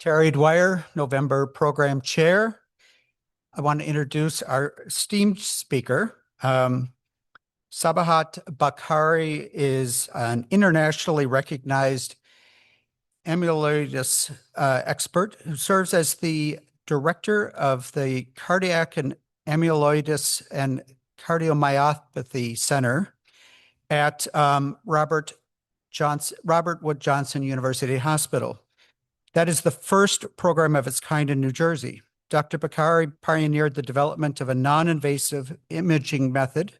Terry Dwyer, November Program Chair. I want to introduce our esteemed speaker. Sabahat Bokhari is an internationally recognized amyloidosis expert who serves as the director of the Cardiac and Amyloidosis and Cardiomyopathy Center at Robert Wood Johnson University Hospital. That is the first program of its kind in New Jersey. Dr. Bokhari pioneered the development of a non-invasive imaging method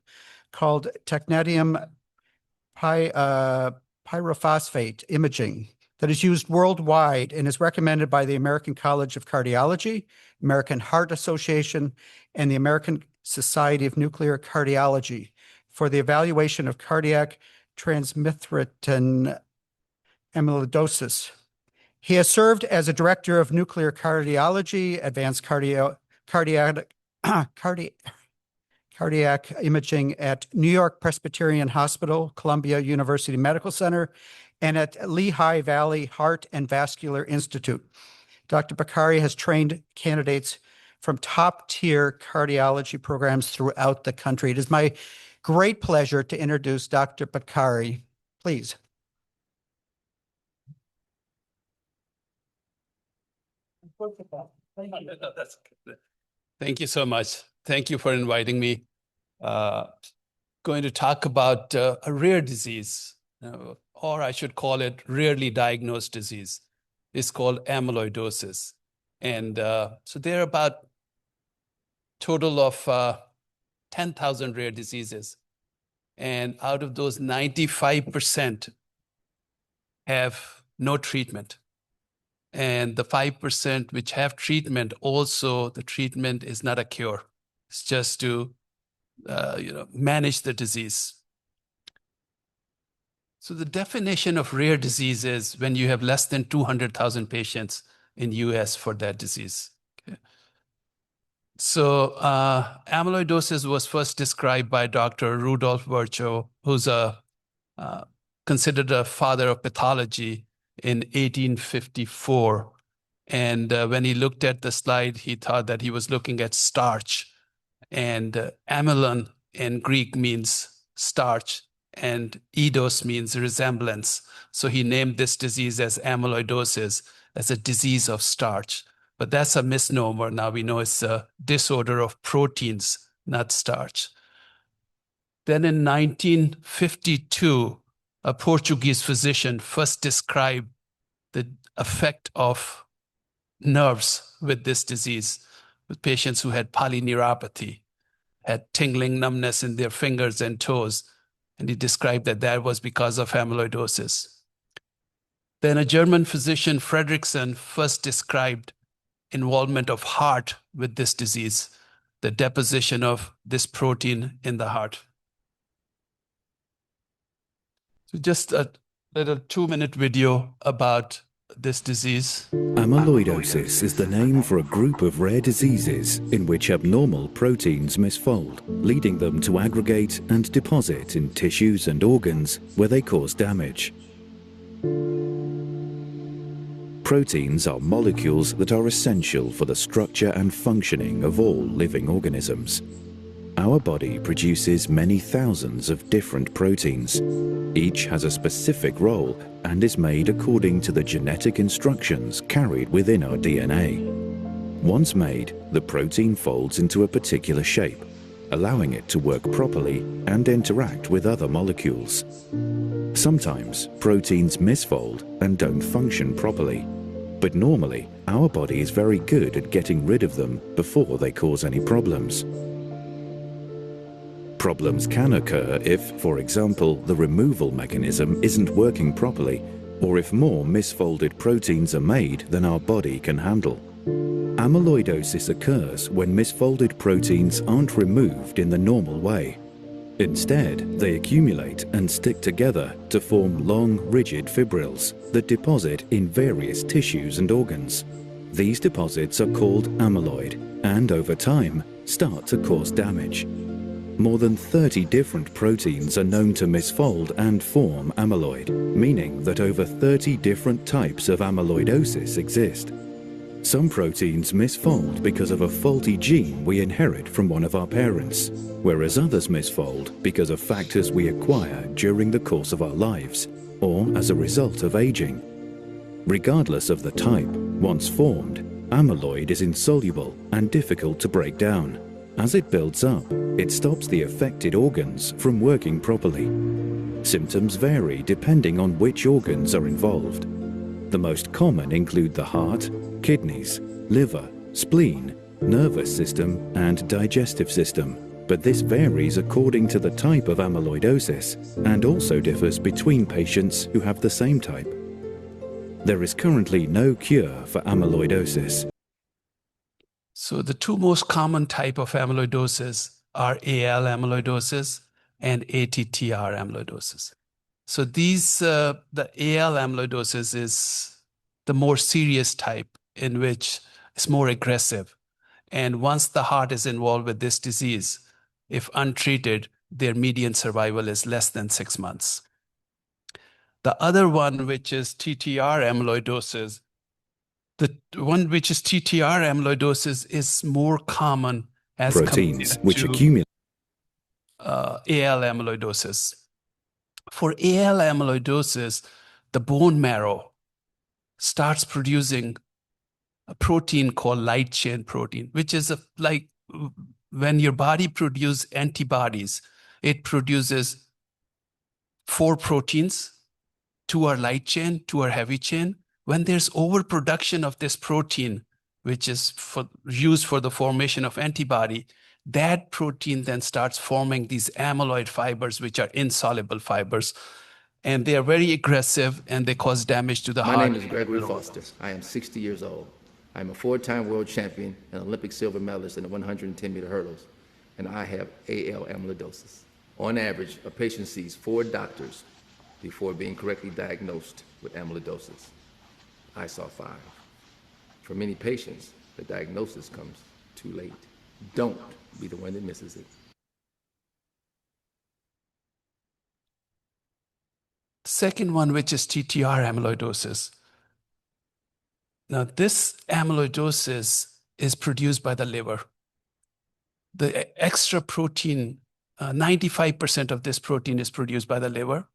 called technetium pyrophosphate imaging that is used worldwide and is recommended by the American College of Cardiology, American Heart Association, and the American Society of Nuclear Cardiology for the evaluation of cardiac transmithrin amyloidosis. He has served as a director of nuclear cardiology, advanced cardiac imaging at New York Presbyterian Hospital, Columbia University Medical Center, and at Lehigh Valley Heart and Vascular Institute. Dr. Bokhari has trained candidates from top-tier cardiology programs throughout the country. It is my great pleasure to introduce Dr. Bokhari. Please. Thank you so much. Thank you for inviting me. Going to talk about a rare disease, or I should call it rarely diagnosed disease. It's called amyloidosis. And so there are about total of 10,000 rare diseases. And out of those, 95% have no treatment. And the 5% which have treatment, also the treatment is not a cure. It's just to manage the disease. So the definition of rare disease is when you have less than 200,000 patients in US for that disease. Okay. So amyloidosis was first described by Dr. Rudolf Virchow, who's considered a father of pathology in 1854. And when he looked at the slide, he thought that he was looking at starch. And amylon in Greek means starch, and eidos means resemblance. So he named this disease as amyloidosis, as a disease of starch. But that's a misnomer. Now we know it's a disorder of proteins, not starch. Then in 1952, a Portuguese physician first described the effect of nerves with this disease, with patients who had polyneuropathy, had tingling numbness in their fingers and toes. And he described that that was because of amyloidosis. Then a German physician, Fredrickson, first described involvement of heart with this disease, the deposition of this protein in the heart. So just a little 2-minute video about this disease. Amyloidosis is the name for a group of rare diseases in which abnormal proteins misfold, leading them to aggregate and deposit in tissues and organs where they cause damage. Proteins are molecules that are essential for the structure and functioning of all living organisms. Our body produces many thousands of different proteins. Each has a specific role and is made according to the genetic instructions carried within our DNA. Once made, the protein folds into a particular shape, allowing it to work properly and interact with other molecules. Sometimes proteins misfold and don't function properly, but normally our body is very good at getting rid of them before they cause any problems. Problems can occur if, for example, the removal mechanism isn't working properly, or if more misfolded proteins are made than our body can handle. Amyloidosis occurs when misfolded proteins aren't removed in the normal way. Instead, they accumulate and stick together to form long, rigid fibrils that deposit in various tissues and organs. These deposits are called amyloid, and over time, start to cause damage. More than 30 different proteins are known to misfold and form amyloid, meaning that over 30 different types of amyloidosis exist. Some proteins misfold because of a faulty gene we inherit from one of our parents, whereas others misfold because of factors we acquire during the course of our lives or as a result of aging. Regardless of the type, once formed, amyloid is insoluble and difficult to break down. As it builds up, it stops the affected organs from working properly. Symptoms vary depending on which organs are involved. The most common include the heart, kidneys, liver, spleen, nervous system, and digestive system, but this varies according to the type of amyloidosis and also differs between patients who have the same type. There is currently no cure for amyloidosis. So the two most common type of amyloidosis are AL amyloidosis and ATTR amyloidosis. So the AL amyloidosis is the more serious type, in which it's more aggressive. And once the heart is involved with this disease, if untreated, their median survival is less than 6 months. The other one, which is TTR amyloidosis, the one which is TTR amyloidosis is more common as Proteins compared which to accumulate. AL amyloidosis. For AL amyloidosis, the bone marrow starts producing a protein called light chain protein, which is like when your body produces antibodies, it produces 4 proteins. 2 are light chain, 2 are heavy chain. When there's overproduction of this protein, which is used for the formation of antibody, that protein then starts forming these amyloid fibers, which are insoluble fibers. And they are very aggressive and they cause damage to the heart. My name is Gregory Foster. I am 60 years old. I'm a 4-time world champion and Olympic silver medalist in the 110-meter hurdles, and I have AL amyloidosis. On average, a patient sees 4 doctors before being correctly diagnosed with amyloidosis. I saw 5. For many patients, the diagnosis comes too late. Don't be the one that misses it. The second one, which is TTR amyloidosis. Now, this amyloidosis is produced by the liver. The extra protein, 95% of this protein is produced by the liver.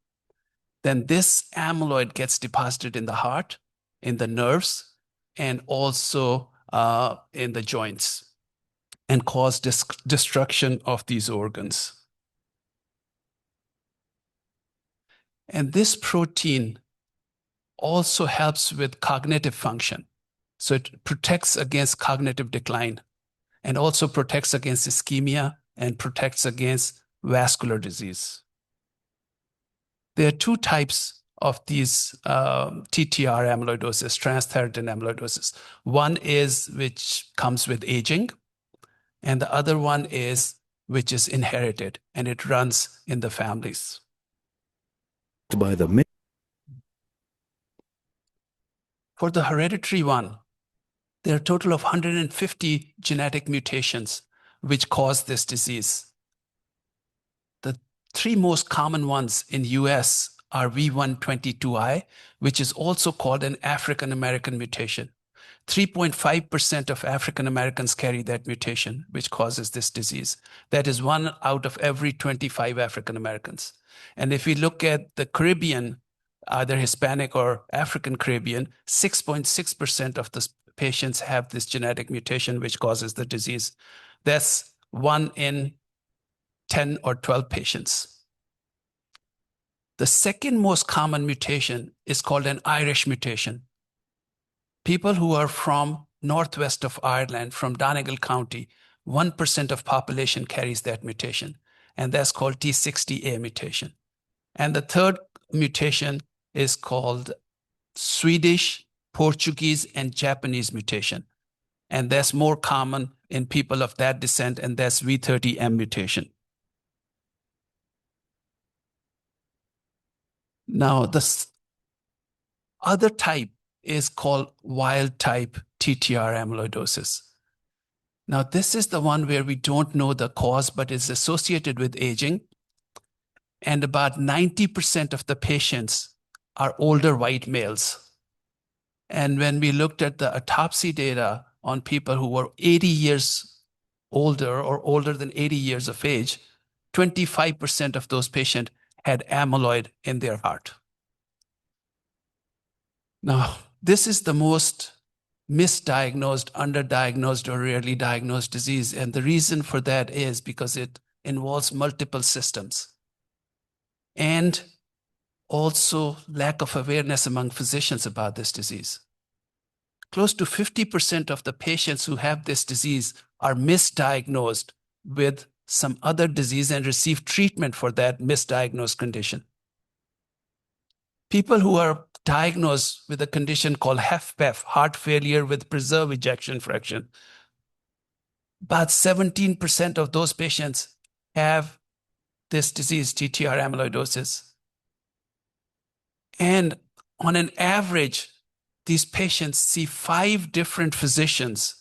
Then this amyloid gets deposited in the heart, in the nerves, and also in the joints, and cause destruction of these organs. And this protein also helps with cognitive function. So it protects against cognitive decline and also protects against ischemia and protects against vascular disease. There are 2 types of these TTR amyloidosis, transthyretin amyloidosis. One is which comes with aging, and the other one is which is inherited, and it runs in the families. For the hereditary one, there are a total of 150 genetic mutations which cause this disease. The 3 most common ones in US are V122I, which is also called an African American mutation. 3.5% of African Americans carry that mutation, which causes this disease. That is 1 out of every 25 African Americans. And if we look at the Caribbean, either Hispanic or African Caribbean, 6.6% of the patients have this genetic mutation which causes the disease. That's 1 in 10 or 12 patients. The second most common mutation is called an Irish mutation. People who are from northwest of Ireland, from Donegal County, 1% of population carries that mutation, and that's called T60A mutation. And the third mutation is called Swedish, Portuguese, and Japanese mutation. And that's more common in people of that descent, and that's V30M mutation. Now, this other type is called wild type TTR amyloidosis. Now, this is the one where we don't know the cause, but is associated with aging. And about 90% of the patients are older white males. And when we looked at the autopsy data on people who were 80 years older or older than 80 years of age, 25% of those patients had amyloid in their heart. Now, this is the most misdiagnosed, underdiagnosed, or rarely diagnosed disease. And the reason for that is because it involves multiple systems and also lack of awareness among physicians about this disease. Close to 50% of the patients who have this disease are misdiagnosed with some other disease and receive treatment for that misdiagnosed condition. People who are diagnosed with a condition called HFpEF, heart failure with preserved ejection fraction, about 17% of those patients have this disease, TTR amyloidosis. And on an average, these patients see 5 different physicians,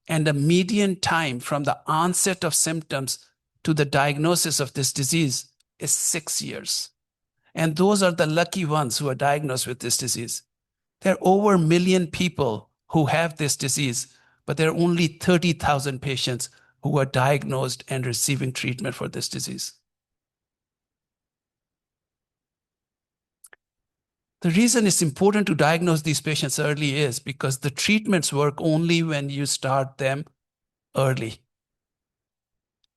and the median time from the onset of symptoms to the diagnosis of this disease is 6 years. And those are the lucky ones who are diagnosed with this disease. There are over 1 million people who have this disease, but there are only 30,000 patients who are diagnosed and receiving treatment for this disease. The reason it's important to diagnose these patients early is because the treatments work only when you start them early.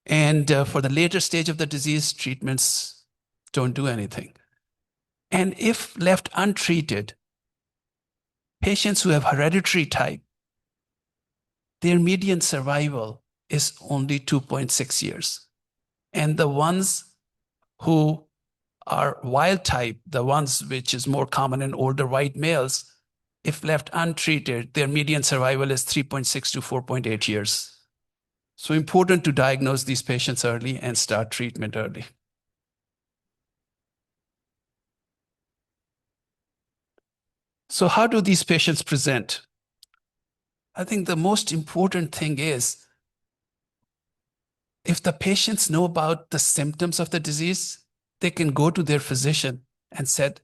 And for the later stage of the disease, treatments don't do anything. And if left untreated, patients who have hereditary type, their median survival is only 2.6 years. And the ones who are wild type, the ones which is more common in older white males, if left untreated, their median survival is 3.6 to 4.8 years. So important to diagnose these patients early and start treatment early. So how do these patients present? I think the most important thing is if the patients know about the symptoms of the disease, they can go to their physician and said,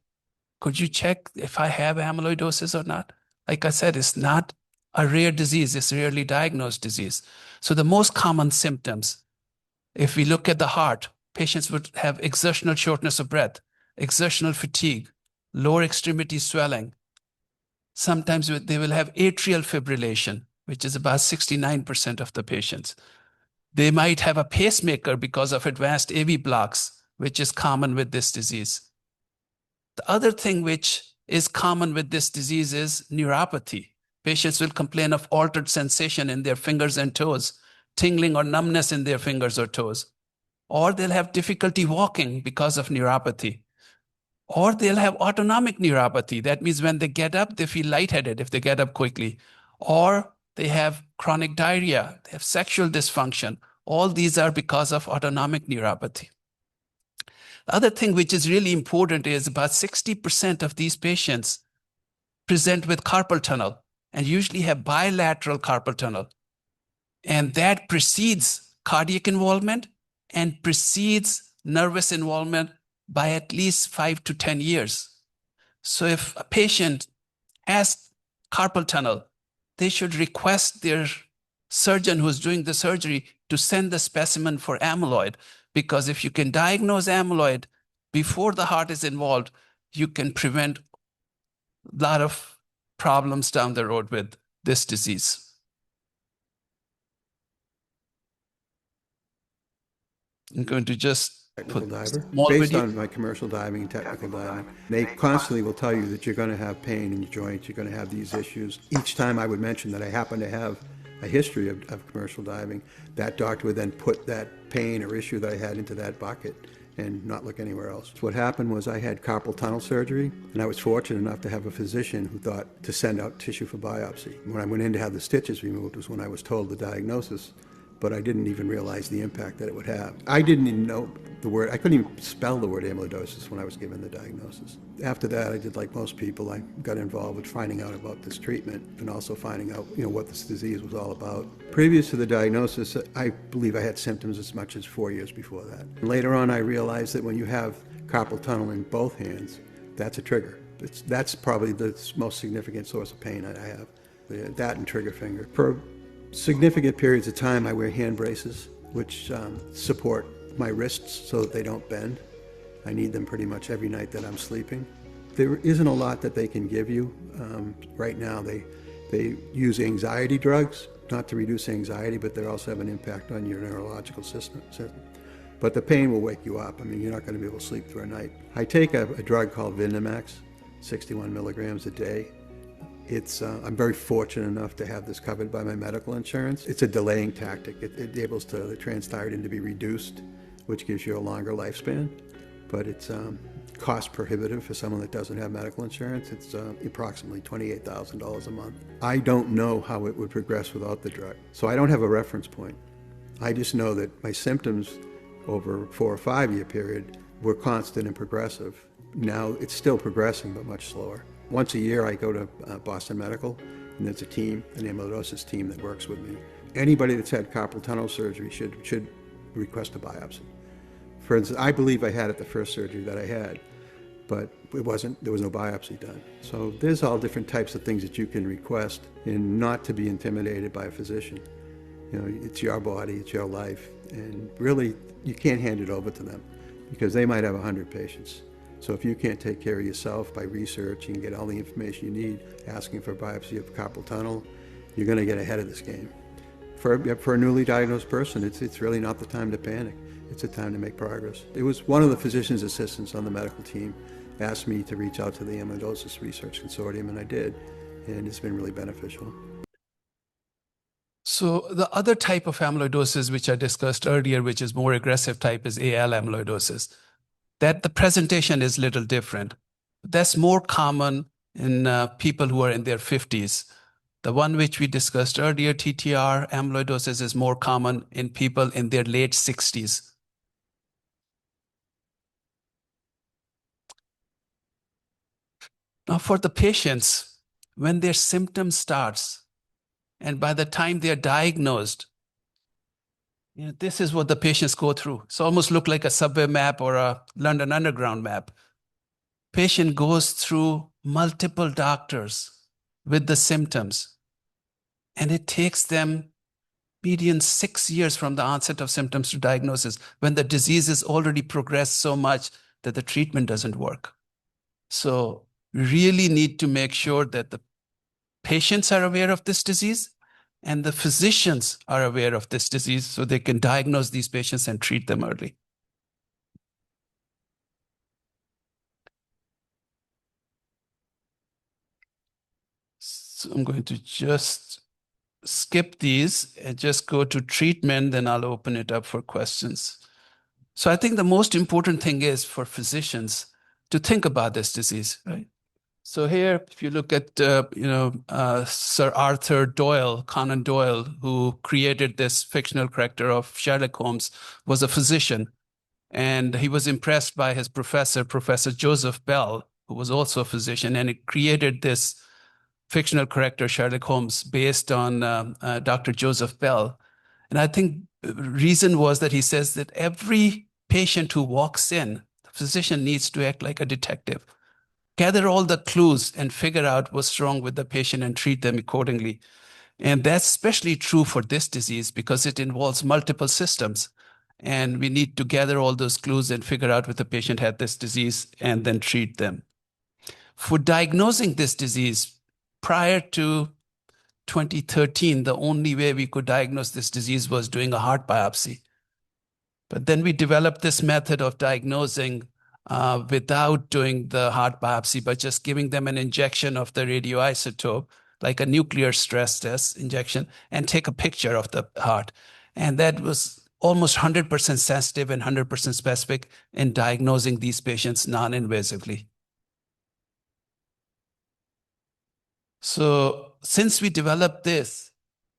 could you check if I have amyloidosis or not? Like I said, it's not a rare disease, it's a rarely diagnosed disease. So the most common symptoms, if we look at the heart, patients would have exertional shortness of breath, exertional fatigue, lower extremity swelling. Sometimes they will have atrial fibrillation, which is about 69% of the patients. They might have a pacemaker because of advanced AV blocks, which is common with this disease. The other thing which is common with this disease is neuropathy. Patients will complain of altered sensation in their fingers and toes, tingling or numbness in their fingers or toes. Or they'll have difficulty walking because of neuropathy. Or they'll have autonomic neuropathy. That means when they get up, they feel lightheaded if they get up quickly. Or they have chronic diarrhea, they have sexual dysfunction. All these are because of autonomic neuropathy. The other thing which is really important is about 60% of these patients present with carpal tunnel and usually have bilateral carpal tunnel. And that precedes cardiac involvement and precedes nervous involvement by at least 5 to 10 years. So if a patient has carpal tunnel, they should request their surgeon who's doing the surgery to send the specimen for amyloid, because if you can diagnose amyloid before the heart is involved, you can prevent a lot of problems down the road with this disease. I'm going to just technical diver. small Based video. on my commercial diving, technical diving, they constantly will tell you that you're going to have pain in your joints, you're going to have these issues. Each time I would mention that I happen to have a history of commercial diving, that doctor would then put that pain or issue that I had into that bucket and not look anywhere else. What happened was I had carpal tunnel surgery, and I was fortunate enough to have a physician who thought to send out tissue for biopsy. When I went in to have the stitches removed was when I was told the diagnosis, but I didn't even realize the impact that it would have. I didn't even know the word, I couldn't even spell the word amyloidosis when I was given the diagnosis. After that, I did like most people, I got involved with finding out about this treatment and also finding out, what this disease was all about. Previous to the diagnosis, I believe I had symptoms as much as 4 years before that. Later on, I realized that when you have carpal tunnel in both hands, that's a trigger. That's probably the most significant source of pain I have, that and trigger finger. For significant periods of time, I wear hand braces, which support my wrists so that they don't bend. I need them pretty much every night that I'm sleeping. There isn't a lot that they can give you. Right now, they use anxiety drugs, not to reduce anxiety, but they also have an impact on your neurological system. But the pain will wake you up. I mean, you're not going to be able to sleep through a night. I take a drug called Vindamax, 61 milligrams a day. I'm very fortunate enough to have this covered by my medical insurance. It's a delaying tactic. It enables the transthyretin to be reduced, which gives you a longer lifespan. But it's cost prohibitive for someone that doesn't have medical insurance. It's approximately $28,000 a month. I don't know how it would progress without the drug. So I don't have a reference point. I just know that my symptoms over a 4 or 5 year period were constant and progressive. Now it's still progressing, but much slower. Once a year I go to Boston Medical, and there's a team, an amyloidosis team that works with me. Anybody that's had carpal tunnel surgery should request a biopsy. For instance, I believe I had it the first surgery that I had, but there was no biopsy done. So there's all different types of things that you can request, and not to be intimidated by a physician. You know, it's your body, it's your life, and really you can't hand it over to them because they might have 100 patients. So if you can't take care of yourself by research and get all the information you need, asking for a biopsy of carpal tunnel, you're going to get ahead of this game. For a newly diagnosed person, it's really not the time to panic. It's a time to make progress. It was one of the physician's assistants on the medical team asked me to reach out to the Amyloidosis Research Consortium, and I did, and it's been really beneficial. So the other type of amyloidosis, which I discussed earlier, which is more aggressive type, is AL amyloidosis. That the presentation is a little different. That's more common in people who are in their 50s. The one which we discussed earlier, TTR amyloidosis, is more common in people in their late 60s. Now for the patients, when their symptom starts, and by the time they're diagnosed, this is what the patients go through. It's almost look like a subway map or a London Underground map. Patient goes through multiple doctors with the symptoms, and it takes them median 6 years from the onset of symptoms to diagnosis, when the disease is already progressed so much that the treatment doesn't work. So we really need to make sure that the patients are aware of this disease and the physicians are aware of this disease so they can diagnose these patients and treat them early. So I'm going to just skip these and just go to treatment, then I'll open it up for questions. So I think the most important thing is for physicians to think about this disease, right? So here, if you look at, Sir Arthur Doyle, Conan Doyle, who created this fictional character of Sherlock Holmes, was a physician. And he was impressed by his professor, Professor Joseph Bell, who was also a physician, and he created this fictional character, Sherlock Holmes, based on Dr. Joseph Bell. And I think the reason was that he says that every patient who walks in, the physician needs to act like a detective. Gather all the clues and figure out what's wrong with the patient and treat them accordingly. And that's especially true for this disease because it involves multiple systems. And we need to gather all those clues and figure out if the patient had this disease and then treat them. For diagnosing this disease, prior to 2013, the only way we could diagnose this disease was doing a heart biopsy. But then we developed this method of diagnosing without doing the heart biopsy, but just giving them an injection of the radioisotope, like a nuclear stress test injection, and take a picture of the heart. And that was almost 100% sensitive and 100% specific in diagnosing these patients non-invasively. So since we developed this,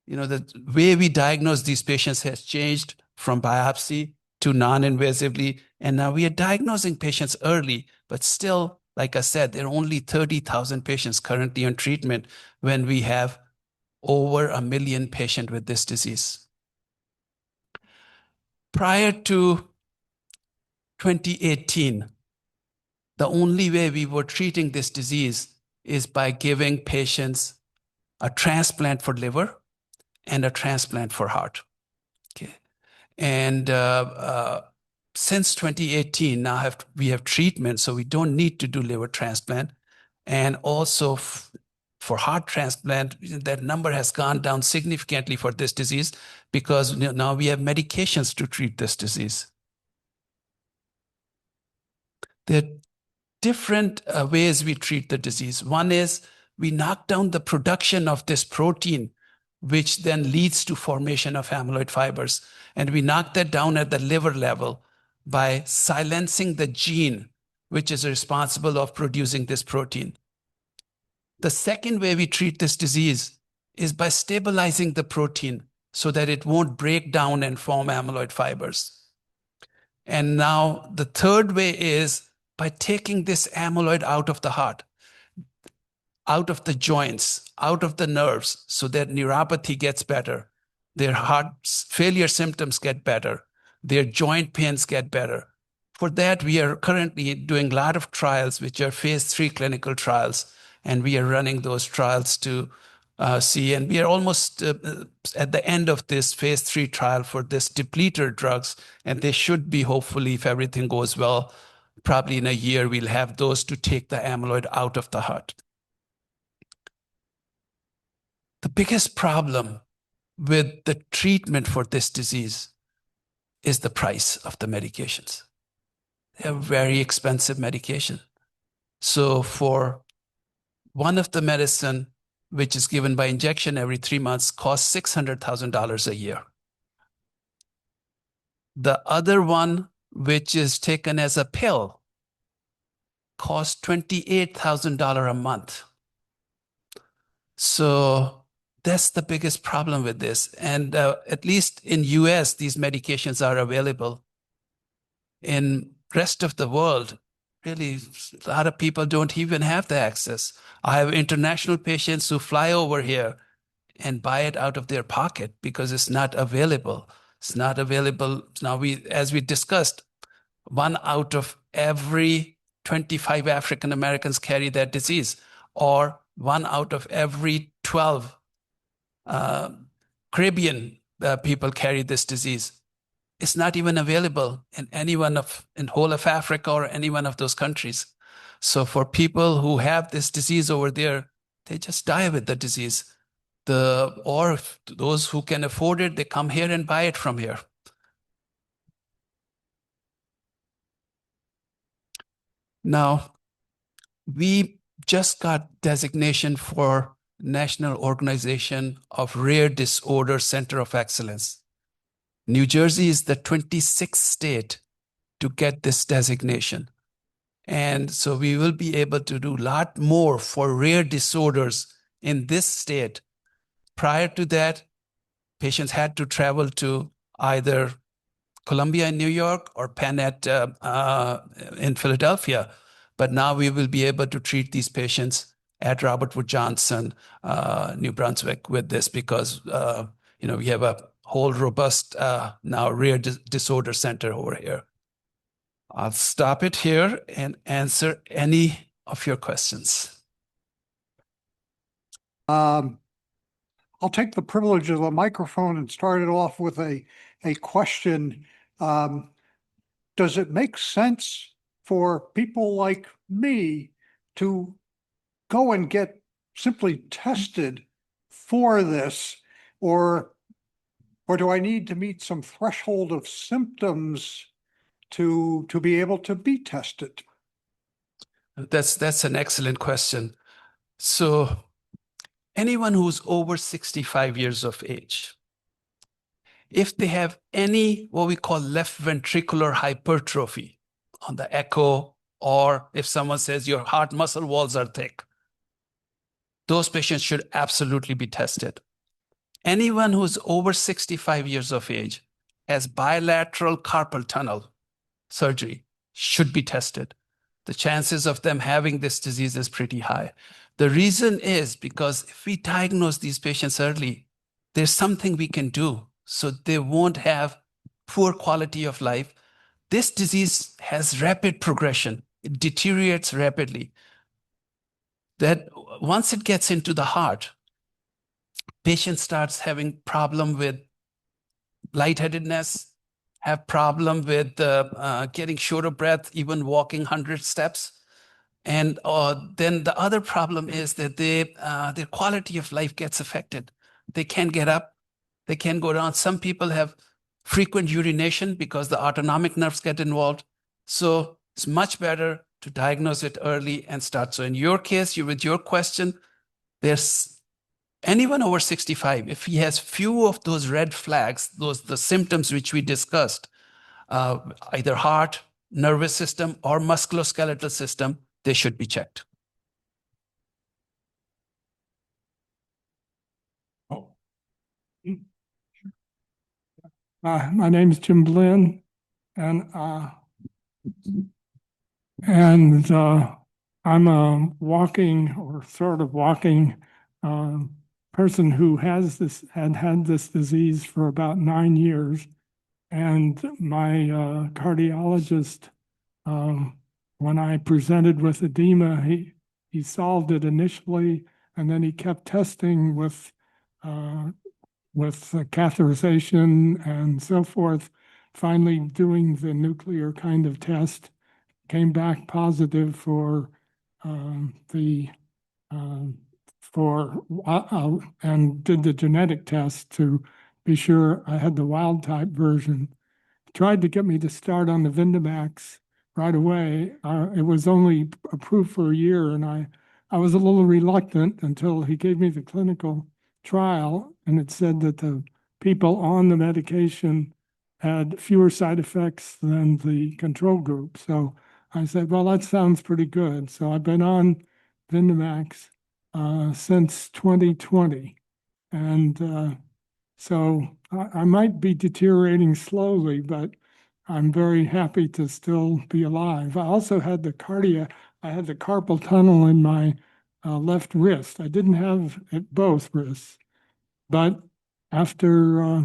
the way we diagnose these patients has changed from biopsy to non-invasively. And now we are diagnosing patients early, but still, like I said, there are only 30,000 patients currently on treatment when we have over 1 million patients with this disease. Prior to 2018, the only way we were treating this disease is by giving patients a transplant for liver and a transplant for heart. Okay. And since 2018, now we have treatment, so we don't need to do liver transplant. And also for heart transplant, that number has gone down significantly for this disease because now we have medications to treat this disease. There are different ways we treat the disease. One is we knock down the production of this protein, which then leads to formation of amyloid fibers. And we knock that down at the liver level by silencing the gene, which is responsible of producing this protein. The second way we treat this disease is by stabilizing the protein so that it won't break down and form amyloid fibers. And now the third way is by taking this amyloid out of the heart, out of the joints, out of the nerves, so that neuropathy gets better, their heart failure symptoms get better, their joint pains get better. For that, we are currently doing a lot of trials, which are phase 3 clinical trials, and we are running those trials to see. And we are almost at the end of this phase 3 trial for this depleter drugs, and they should be, hopefully, if everything goes well, probably in a year, we'll have those to take the amyloid out of the heart. The biggest problem with the treatment for this disease is the price of the medications. They are very expensive medication. So for one of the medicine, which is given by injection every 3 months, costs $600,000 a year. The other one, which is taken as a pill, costs $28,000 a month. So that's the biggest problem with this. And at least in US, these medications are available. In rest of the world, really, a lot of people don't even have the access. I have international patients who fly over here and buy it out of their pocket because it's not available. It's not available. Now, as we discussed, 1 out of every 25 African Americans carry that disease, or 1 out of every 12 Caribbean people carry this disease. It's not even available in in whole of Africa or any one of those countries. So for people who have this disease over there, they just die with the disease. Or those who can afford it, they come here and buy it from here. Now, we just got designation for National Organization of Rare Disorder Center of Excellence. New Jersey is the 26th state to get this designation. And so we will be able to do a lot more for rare disorders in this state. Prior to that, patients had to travel to either Columbia in New York or Penn in Philadelphia. But now we will be able to treat these patients at Robert Wood Johnson, New Brunswick with this because we have a whole robust now rare disorder center over here. I'll stop it here and answer any of your questions. I'll take the privilege of the microphone and start it off with a question. Does it make sense for people like me to go and get simply tested for this, or do I need to meet some threshold of symptoms to be able to be tested? That's an excellent question. So anyone who's over 65 years of age, if they have any what we call left ventricular hypertrophy on the echo, or if someone says your heart muscle walls are thick, those patients should absolutely be tested. Anyone who's over 65 years of age has bilateral carpal tunnel surgery should be tested. The chances of them having this disease is pretty high. The reason is because if we diagnose these patients early, there's something we can do so they won't have poor quality of life. This disease has rapid progression. it deteriorates rapidly. That once it gets into the heart, patient starts having problem with lightheadedness, have problem with getting short of breath, even walking 100 steps. And then the other problem is that their quality of life gets affected. They can't get up, they can't go down. Some people have frequent urination because the autonomic nerves get involved. So it's much better to diagnose it early and start. So in your case, with your question, there's anyone over 65, if he has few of those red flags, the symptoms which we discussed, either heart, nervous system, or musculoskeletal system, they should be checked. My name is Jim Blinn, and I'm a walking or sort of walking person who had this disease for about 9 years. And my cardiologist, when I presented with edema, he solved it initially, and then he kept testing with catheterization and so forth. Finally, doing the nuclear kind of test, came back positive for and did the genetic test to be sure I had the wild type version. Tried to get me to start on the Vindamax right away. It was only approved for a year, and I was a little reluctant until he gave me the clinical trial, and it said that the people on the medication had fewer side effects than the control group. So I said, well, that sounds pretty good. So I've been on Vindamax since 2020. And so I might be deteriorating slowly, but I'm very happy to still be alive. I also had I had the carpal tunnel in my left wrist. I didn't have at both wrists, but after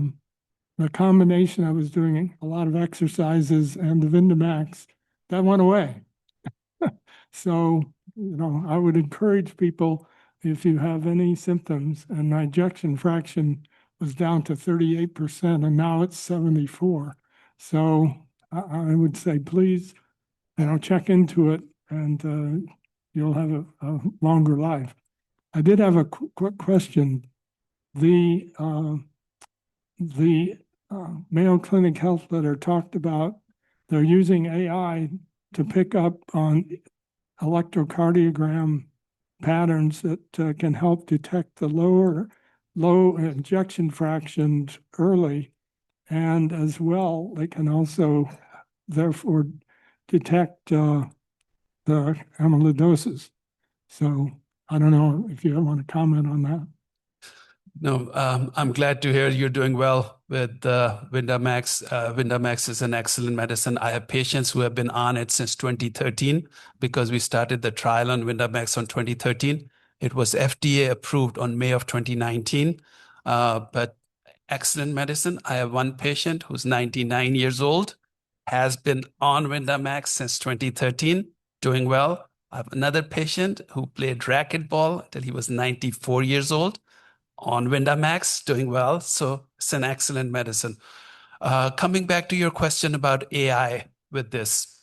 the combination, I was doing a lot of exercises and the Vindamax, that went away. So, I would encourage people, if you have any symptoms, and my ejection fraction was down to 38%, and now it's 74%. So I would say, please, check into it, and you'll have a longer life. I did have a quick question. The Mayo Clinic Health Letter talked about they're using AI to pick up on electrocardiogram patterns that can help detect the low ejection fractions early, and as well they can also therefore detect the amyloidosis. So I don't know if you want to comment on that. No, I'm glad to hear you're doing well with Vindamax. Vindamax is an excellent medicine. I have patients who have been on it since 2013 because we started the trial on Vindamax on 2013. It was FDA approved on May of 2019, but excellent medicine. I have one patient who's 99 years old, has been on Vindamax since 2013, doing well. I have another patient who played racquetball till he was 94 years old, on Vindamax, doing well. So it's an excellent medicine. Coming back to your question about AI with this.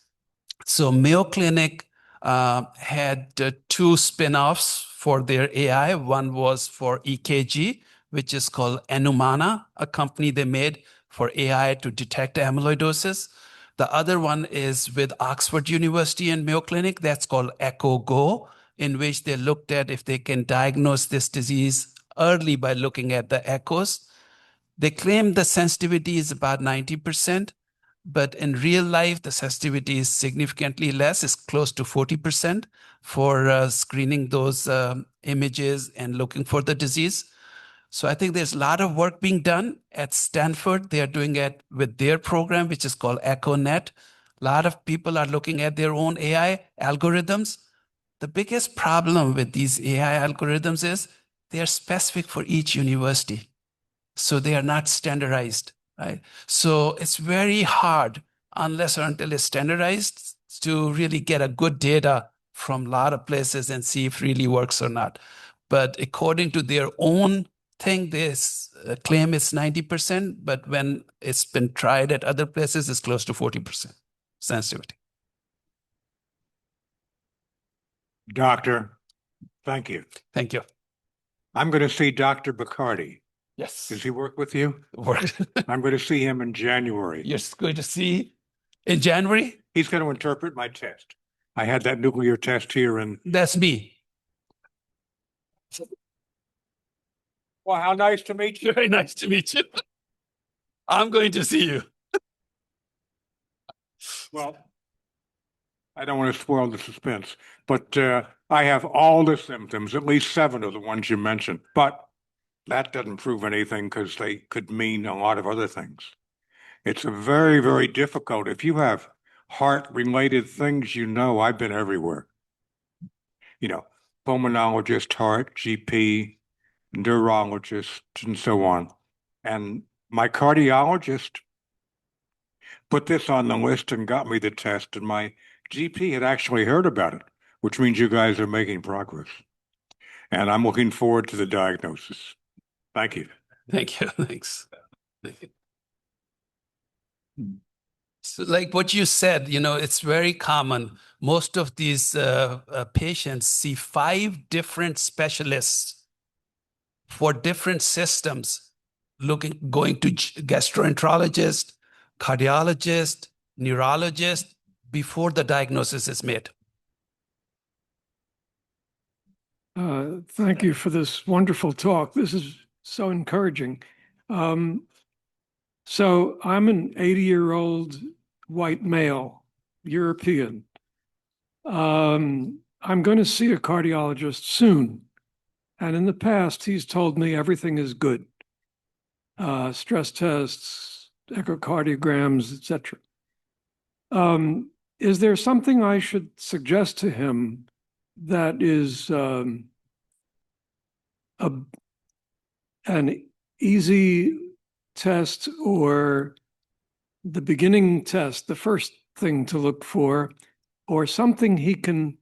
So Mayo Clinic had two spin-offs for their AI. One was for EKG, which is called Enumana, a company they made for AI to detect amyloidosis. The other one is with Oxford University and Mayo Clinic. That's called EchoGo, in which they looked at if they can diagnose this disease early by looking at the echoes. They claim the sensitivity is about 90%, but in real life, the sensitivity is significantly less. It's close to 40% for screening those images and looking for the disease. So I think there's a lot of work being done at Stanford. They are doing it with their program, which is called EchoNet. A lot of people are looking at their own AI algorithms. The biggest problem with these AI algorithms is they are specific for each university. So they are not standardized, right? So it's very hard unless or until it's standardized. to really get a good data from a lot of places and see if it really works or not. But according to their own thing, this claim is 90%, but when it's been tried at other places, it's close to 40% sensitivity. Doctor, thank you. Thank you. I'm going to see Dr. Bokhari. Yes. Does he work with you? Work. I'm going to see him in January. You're going to see in January? He's going to interpret my test. I had that nuclear test here and That's me. well, how nice to meet you. Very nice to meet you. I'm going to see you. Well, I don't want to spoil the suspense, but I have all the symptoms, at least 7 of the ones you mentioned. But that doesn't prove anything because they could mean a lot of other things. It's very, very difficult. If you have heart-related things, I've been everywhere. Pulmonologist, heart, GP, neurologist, and so on. And my cardiologist put this on the list and got me the test, and my GP had actually heard about it, which means you guys are making progress. And I'm looking forward to the diagnosis. Thank you. Thank you. Thanks. Thank you. So like what you said, it's very common. Most of these patients see 5 different specialists for different systems, going to gastroenterologist, cardiologist, neurologist before the diagnosis is made. Thank you for this wonderful talk. This is so encouraging. So I'm an 80-year-old white male, European. I'm going to see a cardiologist soon. And in the past, he's told me everything is good. Stress tests, echocardiograms, etc. Is there something I should suggest to him that is an easy test or the beginning test, the first thing to look for, or something he can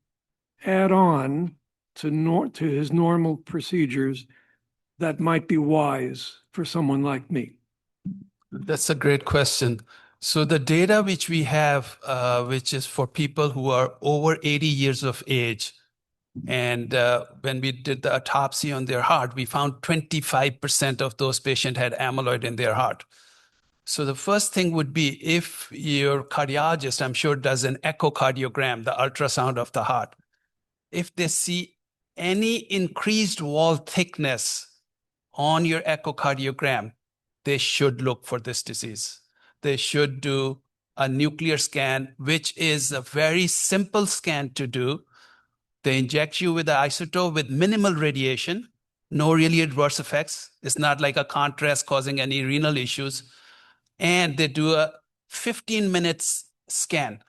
add on to his normal procedures that might be wise for someone like me? That's a great question. So the data which we have, which is for people who are over 80 years of age, and when we did the autopsy on their heart, we found 25% of those patients had amyloid in their heart. So the first thing would be if your cardiologist, I'm sure, does an echocardiogram, the ultrasound of the heart. If they see any increased wall thickness on your echocardiogram, they should look for this disease. They should do a nuclear scan, which is a very simple scan to do. They inject you with an isotope with minimal radiation, no really adverse effects. It's not like a contrast causing any renal issues. And they do a 15 minutes scan.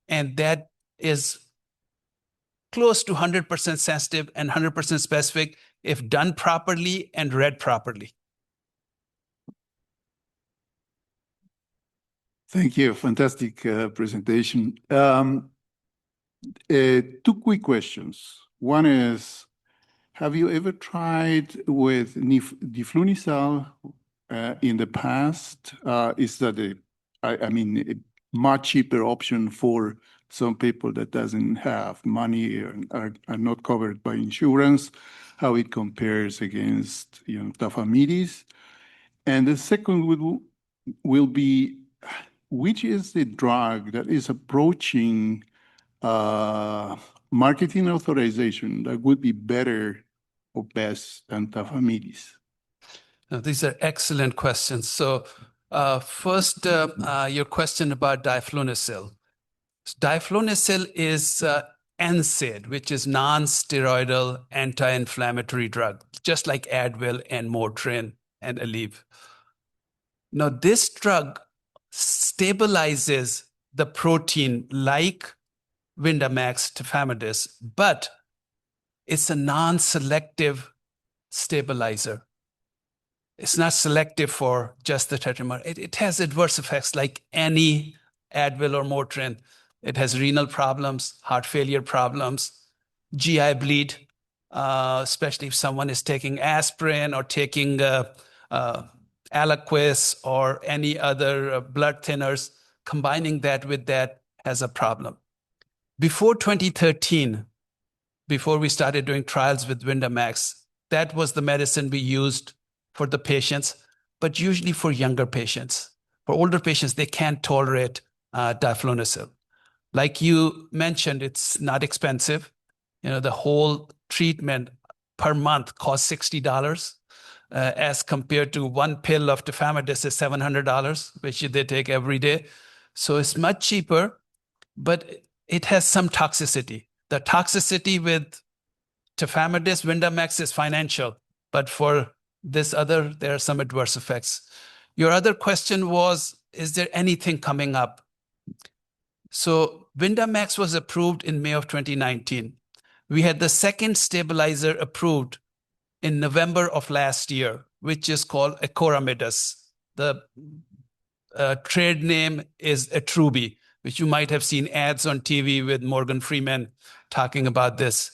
And that is close to 100% sensitive and 100% specific if done properly and read properly. Thank you. Fantastic presentation. 2 quick questions. One is, have you ever tried with diflunisal in the past? Is that a much cheaper option for some people that doesn't have money and are not covered by insurance? How it compares against tafamidis? And the second will be, which is the drug that is approaching marketing authorization that would be better or best than tafamidis? Now, these are excellent questions. So first, your question about diflunisal. Diflunisal is NSAID, which is non-steroidal anti-inflammatory drug, just like Advil and Motrin and Aleve. Now, this drug stabilizes the protein like Vyndamax, tafamidis, but it's a non-selective stabilizer. It's not selective for just the tetramer. It has adverse effects like any Advil or Motrin, It has renal problems, heart failure problems, GI bleed, especially if someone is taking aspirin or taking Aliquis or any other blood thinners. Combining that with that has a problem. Before 2013, before we started doing trials with Vyndamax, that was the medicine we used for the patients, but usually for younger patients. For older patients, they can't tolerate diflunisal. Like you mentioned, it's not expensive. The whole treatment per month costs $60, as compared to one pill of tafamidis is $700, which they take every day. So it's much cheaper, but it has some toxicity. The toxicity with tafamidis, Vyndamax is financial, but for this other, there are some adverse effects. Your other question was, is there anything coming up? So Vyndamax was approved in May of 2019. We had the second stabilizer approved in November of last year, which is called acoramidis. The trade name is Attruby, which you might have seen ads on TV with Morgan Freeman talking about this.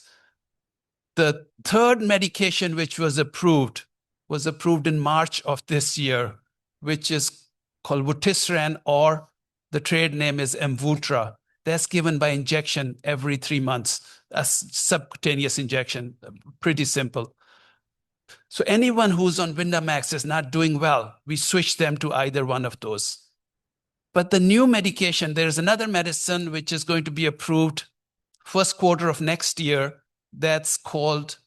The third medication which was approved in March of this year, which is called vutrisiran, or the trade name is Amvuttra. That's given by injection every 3 months, a subcutaneous injection, pretty simple. So anyone who's on Vyndamax is not doing well, we switch them to either one of those. But the new medication, there's another medicine which is going to be approved first quarter of next year. That's called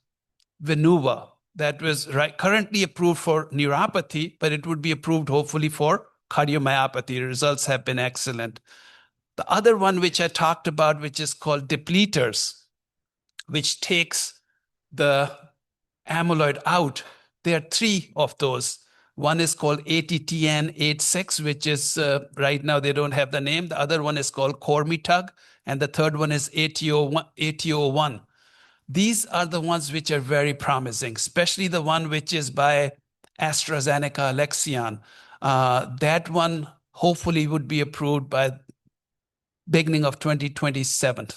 Venuva. That was currently approved for neuropathy, but it would be approved hopefully for cardiomyopathy. The results have been excellent. The other one which I talked about, which is called depleters, which takes the amyloid out. There are 3 of those. One is called ATTN-86, which is right now they don't have the name. The other one is called Cormitug, and the third one is AT01. These are the ones which are very promising, especially the one which is by AstraZeneca Alexion. That one hopefully would be approved by beginning of 2027.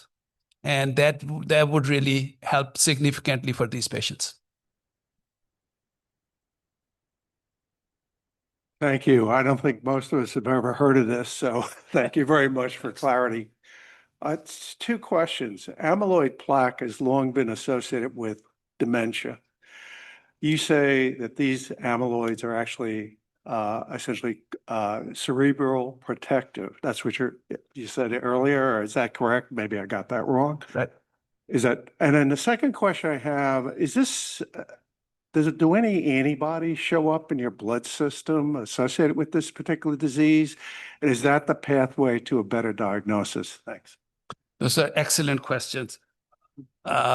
And that would really help significantly for these patients. Thank you. I don't think most of us have ever heard of this, so thank you very much for clarity. It's 2 questions. Amyloid plaque has long been associated with dementia. You say that these amyloids are actually essentially cerebral protective. That's what you said earlier, or is that correct? Maybe I got that wrong. And then the second question I have is this, do any antibodies show up in your blood system associated with this particular disease? And is that the pathway to a better diagnosis? Thanks. Those are excellent questions.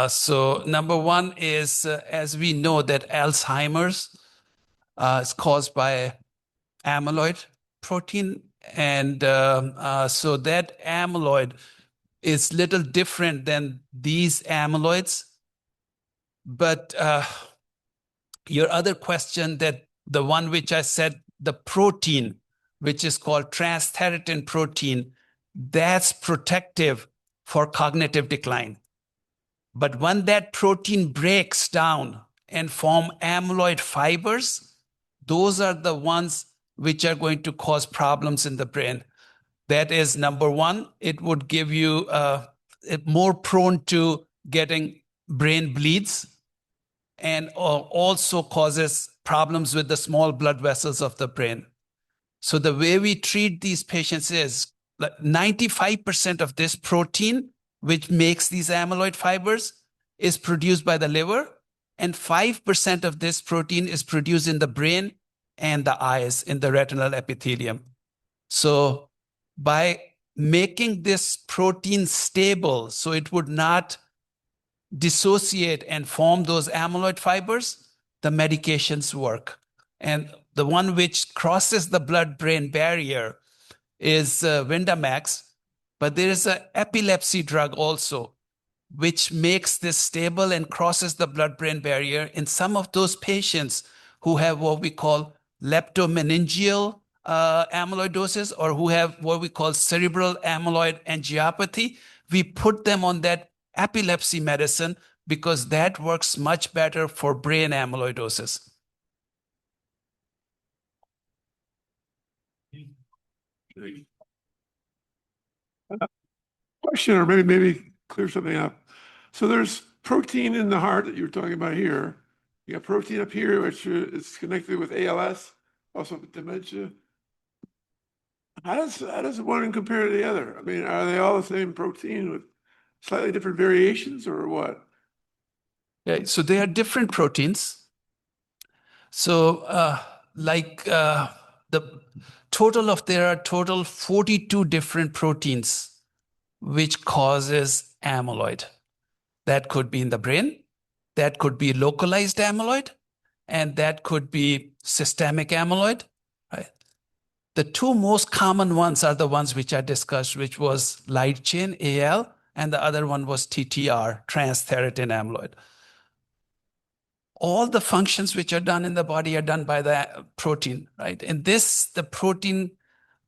So number one is, as we know that Alzheimer's is caused by amyloid protein. And so that amyloid is little different than these amyloids. But your other question, that the one which I said, the protein, which is called transthyretin protein, that's protective for cognitive decline. But when that protein breaks down and form amyloid fibers, those are the ones which are going to cause problems in the brain. That is number one, it would give you more prone to getting brain bleeds, and also causes problems with the small blood vessels of the brain. So the way we treat these patients is 95% of this protein, which makes these amyloid fibers, is produced by the liver, and 5% of this protein is produced in the brain and the eyes, in the retinal epithelium. So by making this protein stable, so it would not dissociate and form those amyloid fibers, the medications work. And the one which crosses the blood-brain barrier is Vyndamax, but there is an epilepsy drug also, which makes this stable and crosses the blood-brain barrier in some of those patients who have what we call leptomeningeal amyloidosis or who have what we call cerebral amyloid angiopathy, we put them on that epilepsy medicine because that works much better for brain amyloidosis. Question, or maybe clear something up. So there's protein in the heart that you were talking about here. You got protein up here, which is connected with ALS, also with dementia. How does one compare to the other? I mean, are they all the same protein with slightly different variations, or what? Yeah, so they are different proteins. So there are total 42 different proteins which causes amyloid. That could be in the brain, that could be localized amyloid, and that could be systemic amyloid. Right? The two most common ones are the ones which I discussed, which was light chain, AL, and the other one was TTR, transthyretin amyloid. All the functions which are done in the body are done by the protein, right? In this, the protein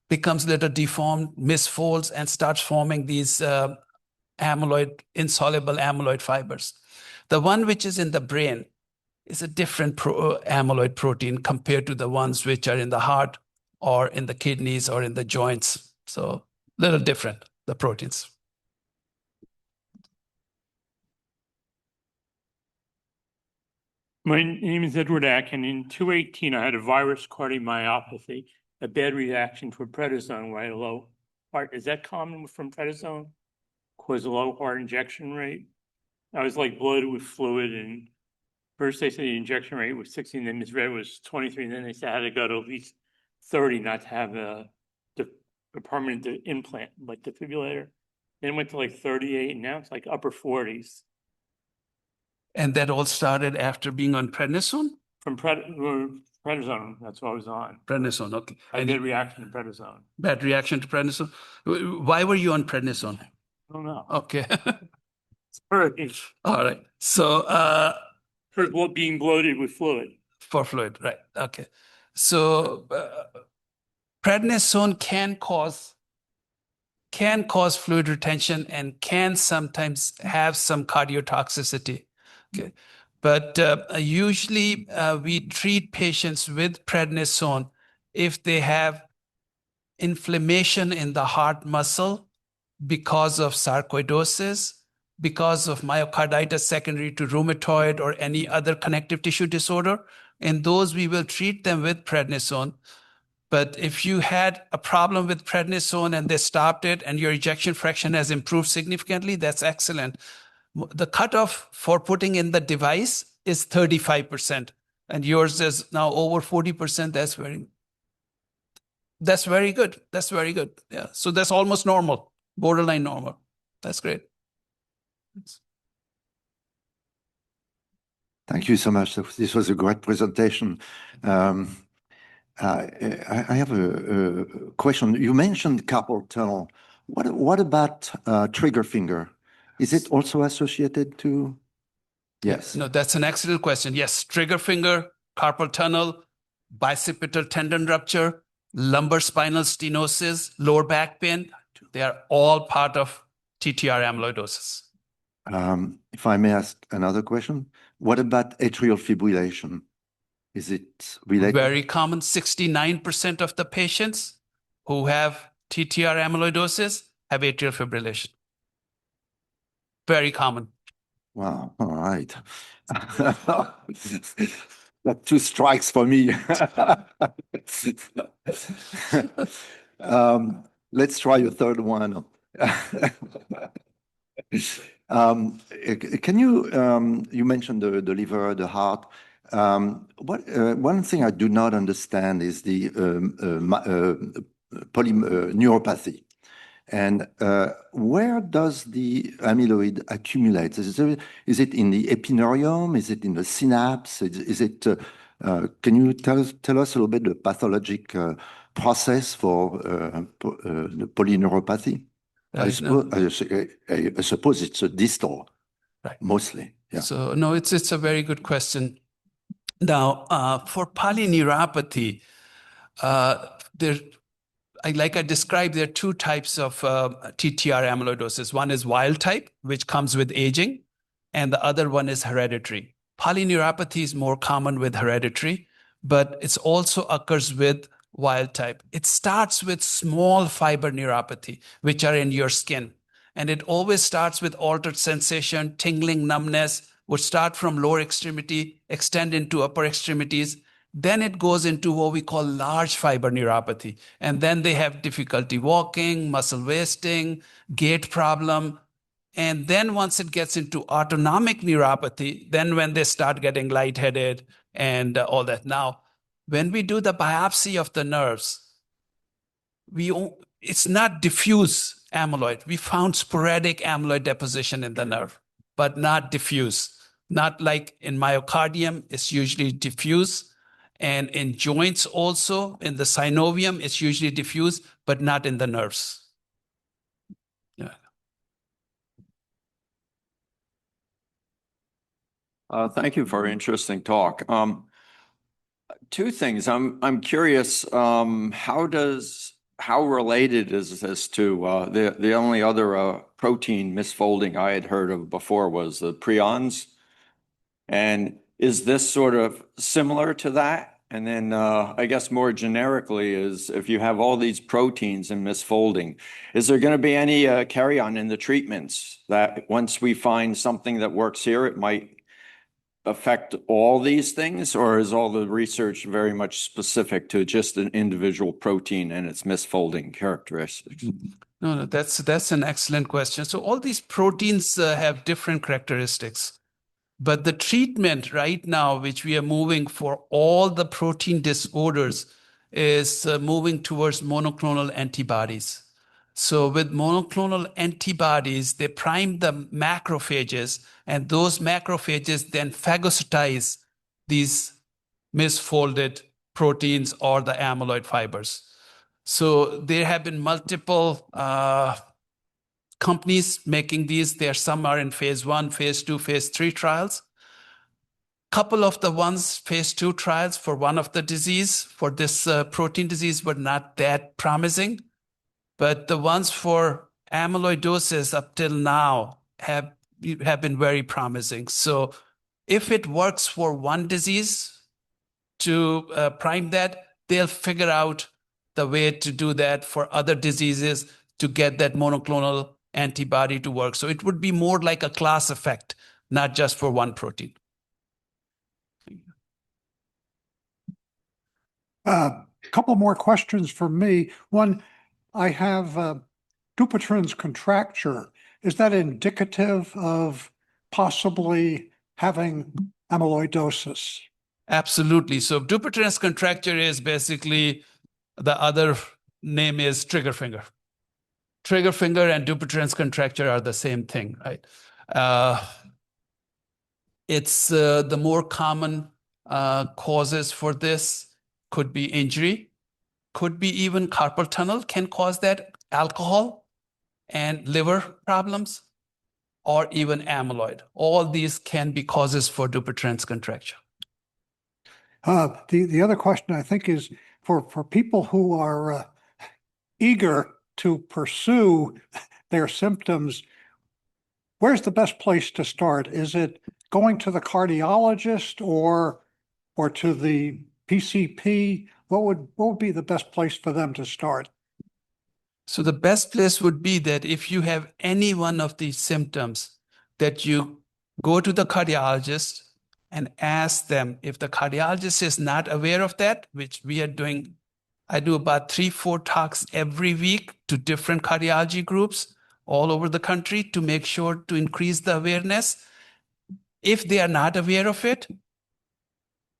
becomes a little deformed, misfolds, and starts forming these insoluble amyloid fibers. The one which is in the brain is a different amyloid protein compared to the ones which are in the heart or in the kidneys or in the joints. So a little different, the proteins. My name is Edward Akin. In 2018, I had a virus cardiomyopathy, a bad reaction to a prednisone where I had a low heart. Is that common from prednisone? Cause a low heart injection rate? I was like bloated with fluid, and first they said the injection rate was 16, then misread it was 23, and then they said I had to go to at least 30 not to have a permanent implant, like defibrillator. Then it went to like 38, and now it's like upper 40s. And that all started after being on prednisone? From prednisone, that's what I was on. Prednisone, okay. I had a reaction to prednisone. Bad reaction to prednisone. Why were you on prednisone? I don't know. Okay. Sorry. All right. So for being bloated with fluid. For fluid, right. Okay. So prednisone can cause fluid retention and can sometimes have some cardiotoxicity. Okay. But usually we treat patients with prednisone if they have inflammation in the heart muscle because of sarcoidosis, because of myocarditis secondary to rheumatoid or any other connective tissue disorder. In those, we will treat them with prednisone. But if you had a problem with prednisone and they stopped it and your ejection fraction has improved significantly, that's excellent. The cutoff for putting in the device is 35%, and yours is now over 40%. That's very good. That's very good. Yeah. So that's almost normal, borderline normal. That's great. Thanks. Thank you so much. This was a great presentation. I have a question. You mentioned carpal tunnel. What about trigger finger? Is it also associated to? Yes. No, that's an excellent question. Yes, trigger finger, carpal tunnel, bicipital tendon rupture, lumbar spinal stenosis, lower back pain. They are all part of TTR amyloidosis. If I may ask another question, what about atrial fibrillation? Is it related? Very common. 69% of the patients who have TTR amyloidosis have atrial fibrillation. Very common. Wow. All right. That's 2 strikes for me. Let's try a third one. Can you mentioned the liver, the heart. One thing I do not understand is the polyneuropathy. And where does the amyloid accumulate? Is it in the epineuron? Is it in the synapse? Can you tell us a little bit the pathologic process for the polyneuropathy? I suppose it's a distal, right, mostly. Yeah. So no, it's a very good question. Now, for polyneuropathy, like I described, there are two types of TTR amyloidosis. One is wild type, which comes with aging, and the other one is hereditary. Polyneuropathy is more common with hereditary, but it also occurs with wild type. It starts with small fiber neuropathy, which are in your skin. And it always starts with altered sensation, tingling, numbness, would start from lower extremity, extend into upper extremities. Then it goes into what we call large fiber neuropathy. And then they have difficulty walking, muscle wasting, gait problem. And then once it gets into autonomic neuropathy, then when they start getting lightheaded and all that. Now, when we do the biopsy of the nerves, it's not diffuse amyloid. We found sporadic amyloid deposition in the nerve, but not diffuse. Not like in myocardium, it's usually diffuse. And in joints also, in the synovium, it's usually diffuse, but not in the nerves. Yeah. Thank you for an interesting talk. Two things. I'm curious. How related is this to the only other protein misfolding I had heard of before was the prions, and is this sort of similar to that? And then I guess more generically is if you have all these proteins in misfolding, is there going to be any carry-on in the treatments that once we find something that works here, it might affect all these things, or is all the research very much specific to just an individual protein and its misfolding characteristics? No, that's an excellent question. So all these proteins have different characteristics. But the treatment right now, which we are moving for all the protein disorders, is moving towards monoclonal antibodies. So with monoclonal antibodies, they prime the macrophages, and those macrophages then phagocytize these misfolded proteins or the amyloid fibers. So there have been multiple companies making these. Some are in phase 1, phase 2, phase 3 trials. Couple of the ones, phase 2 trials for one of the disease, for this protein disease, were not that promising. But the ones for amyloidosis up till now have been very promising. So if it works for one disease to prime that, they'll figure out the way to do that for other diseases to get that monoclonal antibody to work. So it would be more like a class effect, not just for one protein. Couple more questions from me. One, I have Dupuytren's contracture. Is that indicative of possibly having amyloidosis? Absolutely. So Dupuytren's contracture is basically, the other name is trigger finger. Trigger finger and Dupuytren's contracture are the same thing, right? It's the more common causes for this could be injury, could be even carpal tunnel can cause that, alcohol and liver problems, or even amyloid. All these can be causes for Dupuytren's contracture. The other question I think is for people who are eager to pursue their symptoms, where's the best place to start? Is it going to the cardiologist or to the PCP? What would be the best place for them to start? So the best place would be that if you have any one of these symptoms, that you go to the cardiologist and ask them. If the cardiologist is not aware of that, which we are doing, I do about 3-4 talks every week to different cardiology groups all over the country to make sure to increase the awareness. If they are not aware of it,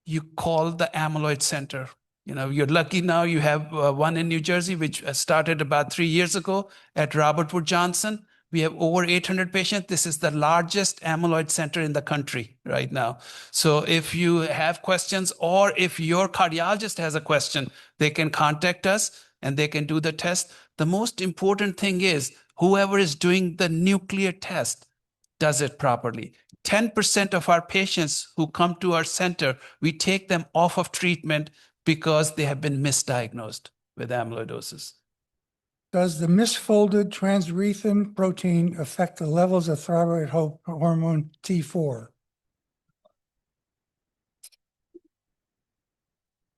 you call the amyloid center. You know, you're lucky now you have one in New Jersey, which started about 3 years ago at Robert Wood Johnson. We have over 800 patients. This is the largest amyloid center in the country right now. So if you have questions, or if your cardiologist has a question, they can contact us and they can do the test. The most important thing is whoever is doing the nuclear test does it properly. 10% of our patients who come to our center, we take them off of treatment because they have been misdiagnosed. with amyloidosis. Does the misfolded transurethrin protein affect the levels of thyroid hormone T4?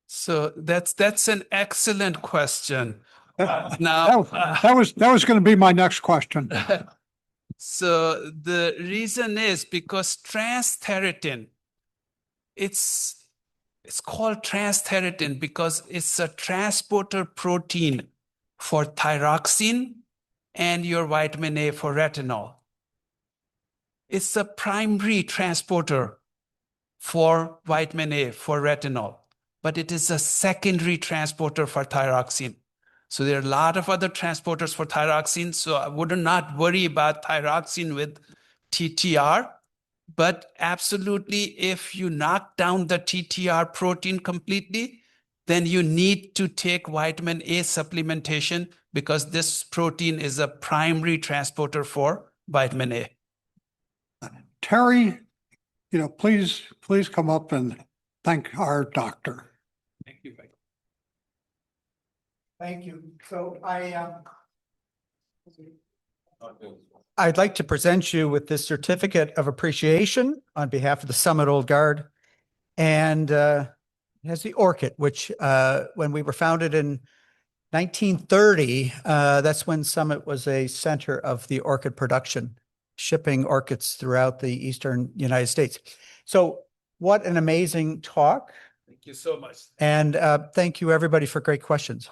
So that's an excellent question. Now, That was going to be my next question. so the reason is because transthyretin, it's called transthyretin because it's a transporter protein for thyroxine and your vitamin A for retinol. It's a primary transporter for vitamin A for retinol, but it is a secondary transporter for thyroxine. So there are a lot of other transporters for thyroxine. So I would not worry about thyroxine with TTR, but absolutely if you knock down the TTR protein completely, then you need to take vitamin A supplementation because this protein is a primary transporter for vitamin A. Terry, please come up and thank our doctor. Thank you, Mike. Thank you. So I'd like to present you with this certificate of appreciation on behalf of the Summit Old Guard. And it has the orchid, which when we were founded in 1930, that's when Summit was a center of the orchid production, shipping orchids throughout the eastern United States. So what an amazing talk. Thank you so much. And thank you, everybody, for great questions.